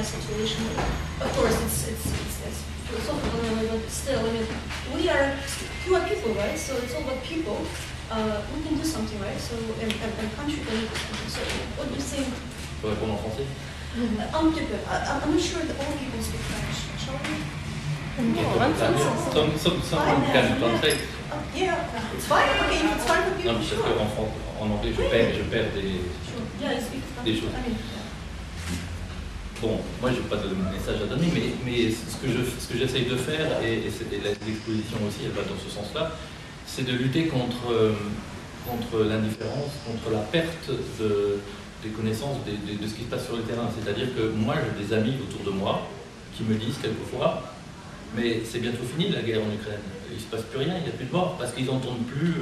situation. Of course, it's philosophical in a way, but still, I mean, we are people, right? So it's all about people. We can do something, right? So, and country can do something. So, what do you think? Faut répondre en français. Un petit peu. I'm not sure that all people speak French. Shall we? Someone can translate. Yeah, it's fine. Okay, if it's fine for you. Non, parce qu'en anglais, je perds des choses. Bon, moi, je n'ai pas de message à donner, mais ce que j'essaye de faire, et l'exposition aussi, elle va dans ce sens-là, c'est de lutter contre l'indifférence, contre la perte des connaissances de ce qui se passe sur le terrain. C'est-à-dire que moi, j'ai des amis autour de moi qui me disent quelquefois, mais c'est bientôt fini la guerre en Ukraine, il ne se passe plus rien, il n'y a plus de morts, parce qu'ils n'entendent plus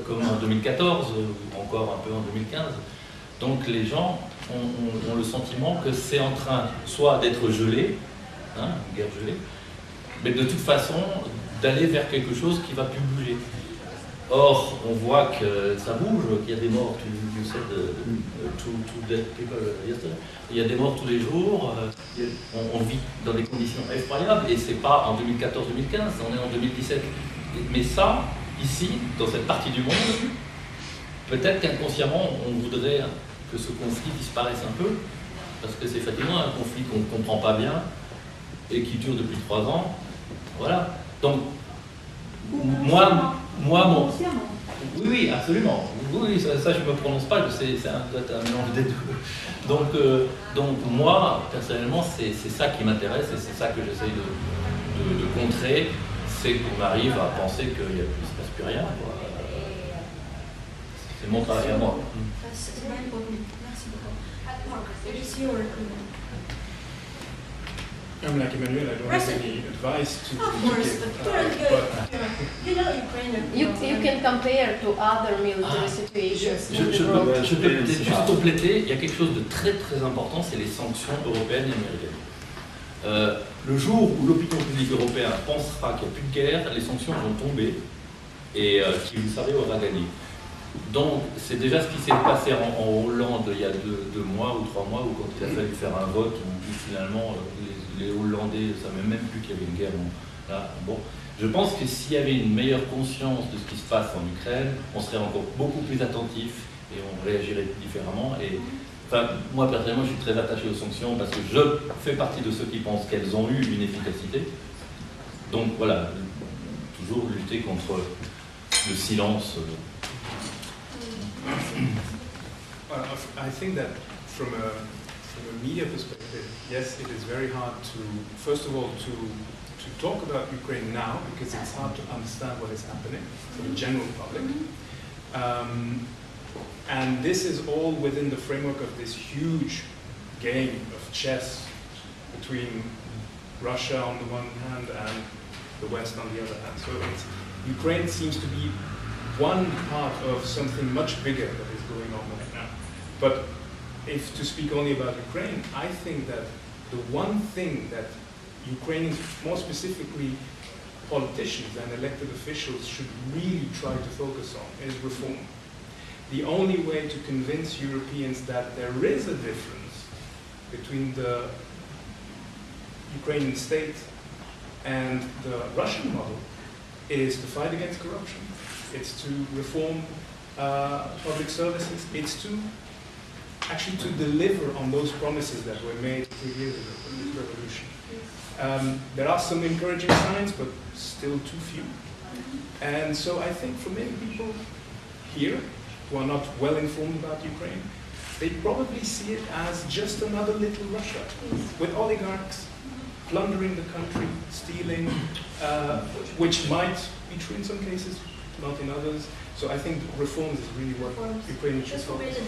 comme en 2014, ou encore un peu en 2015. Donc les gens ont le sentiment que c'est en train soit d'être gelé, une guerre gelée, mais de toute façon d'aller vers quelque chose qui ne va plus bouger. Or, on voit que ça bouge, qu'il y a des morts, you said two dead people yesterday. Il y a des morts tous les jours, on vit dans des conditions effroyables, et c'est pas en 2014-2015, on est en 2017. Mais ça, ici, dans cette partie du monde, peut-être qu'inconsciemment, on voudrait que ce conflit disparaisse un peu, parce que c'est fatigant, un conflit qu'on ne comprend pas bien, et qui dure depuis 3 ans. Voilà. Donc, moi, oui, absolument. Oui, ça je ne me prononce pas, c'est un mélange des deux. Donc moi, personnellement, c'est ça qui m'intéresse et c'est ça que j'essaye de contrer, c'est qu'on arrive à penser qu'il ne se passe plus rien. C'est mon travail à moi. Merci beaucoup. Marc, quel est your opinion? I'm like Emmanuel, I don't have any advice to Of course, give. you know Ukraine. You can compare to other military situations in the world. Je peux peut-être juste compléter, il y a quelque chose de très très important, c'est les sanctions européennes et américaines. Le jour où l'opinion publique européenne pensera qu'il n'y a plus de guerre, les sanctions vont tomber et qui, vous savez, aura gagné. Donc, c'est déjà ce qui s'est passé en Hollande il y a 2 mois ou 3 mois, où quand il a fallu faire un vote, où finalement les Hollandais ne savaient même plus qu'il y avait une guerre. Là, bon. Je pense que s'il y avait une meilleure conscience de ce qui se passe en Ukraine, on serait encore beaucoup plus attentif et on réagirait différemment. Et, enfin, moi, personnellement, je suis très attaché aux sanctions parce que je fais partie de ceux qui pensent qu'elles ont eu une efficacité. Donc voilà, toujours lutter contre le silence. Well, I think that from a media perspective, yes, it is very hard to, first of all, to talk about Ukraine now because it's hard to understand what is happening for the general public. And this is all within the framework of this huge game of chess between Russia on the one hand and the West on the other hand. So Ukraine seems to be one part of something much bigger that is going on right now. But if to speak only about Ukraine, I think that the one thing that Ukrainians, more specifically politicians and elected officials, should really try to focus on is reform. The only way to convince Europeans that there is a difference between the Ukrainian state and the Russian model is to fight against corruption. It's to reform public services. It's to actually to deliver on those promises that were made 3 years ago in this revolution. There are some encouraging signs, but still too few. And so I think for many people here who are not well informed about Ukraine, they probably see it as just another little Russia with oligarchs plundering the country, stealing, which might be true in some cases, not in others. So I think reforms is really what Ukraine should focus on.